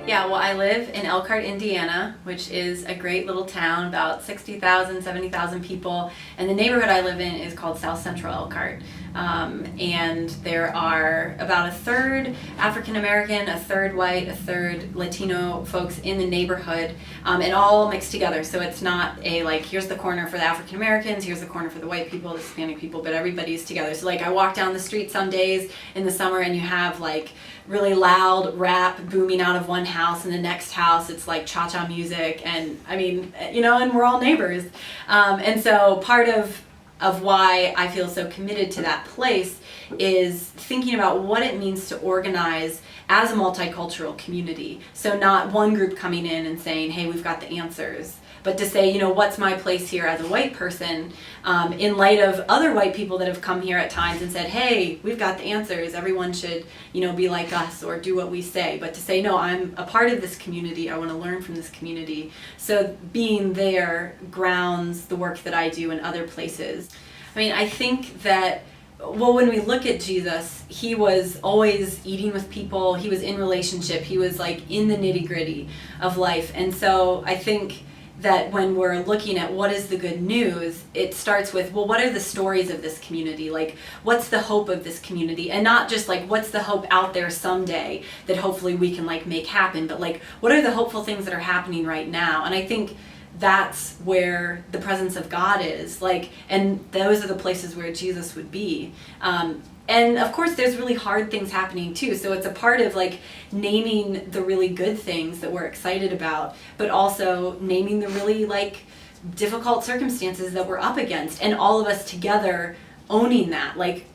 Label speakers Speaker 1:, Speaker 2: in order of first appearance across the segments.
Speaker 1: Yeah, well, I live in Elkhart, Indiana, which is a great little town, about 60,000, 70,000 people. And the neighborhood I live in is called South Central Elkhart. And there are about a third African American, a third white, a third Latino folks in the neighborhood, and all mixed together. So it's not a like, here's the corner for the African Americans, here's the corner for the white people, the Hispanic people, but everybody's together. So like I walk down the street some days in the summer and you have like really loud rap booming out of one house, and the next house it's like cha-cha music, and I mean, you know, and we're all neighbors. And so part of why I feel so committed to that place is thinking about what it means to organize as a multicultural community. So not one group coming in and saying, hey, we've got the answers, but to say, you know, what's my place here as a white person, in light of other white people that have come here at times and said, hey, we've got the answers, everyone should, you know, be like us or do what we say. But to say, no, I'm a part of this community, I want to learn from this community. So being there grounds the work that I do in other places. I mean, I think that, well, when we look at Jesus, he was always eating with people, he was in relationship, he was like in the nitty-gritty of life. And so I think that when we're looking at what is the good news, it starts with, well, what are the stories of this community? Like, what's the hope of this community? And not just like, what's the hope out there someday that hopefully we can like make happen, but like, what are the hopeful things that are happening right now? And I think that's where the presence of God is, like, and those are the places where Jesus would be. And of course there's really hard things happening too, so it's a part of like naming the really good things that we're excited about, but also naming the really like difficult circumstances that we're up against, and all of us together owning that, like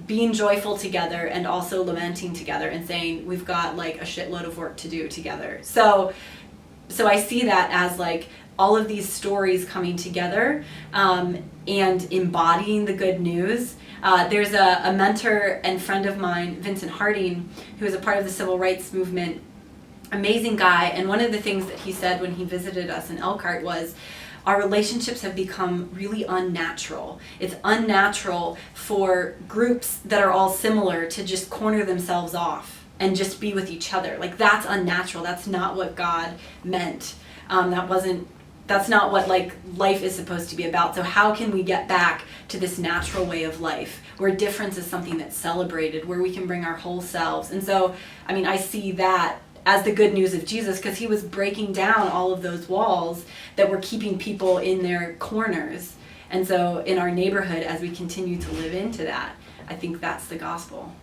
Speaker 1: being joyful together and also lamenting together and saying we've got like a shitload of work to do together. So I see that as like all of these stories coming together, and embodying the good news. There's a mentor and friend of mine, Vincent Harding, who is a part of the civil rights movement, amazing guy, and one of the things that he said when he visited us in Elkhart was, our relationships have become really unnatural. It's unnatural for groups that are all similar to just corner themselves off and just be with each other. Like, that's unnatural. That's not what God meant. That's not what like life is supposed to be about. So how can we get back to this natural way of life where difference is something that's celebrated, where we can bring our whole selves? And so, I mean, I see that as the good news of Jesus, because he was breaking down all of those walls that were keeping people in their corners. And so in our neighborhood, as we continue to live into that, I think that's the gospel.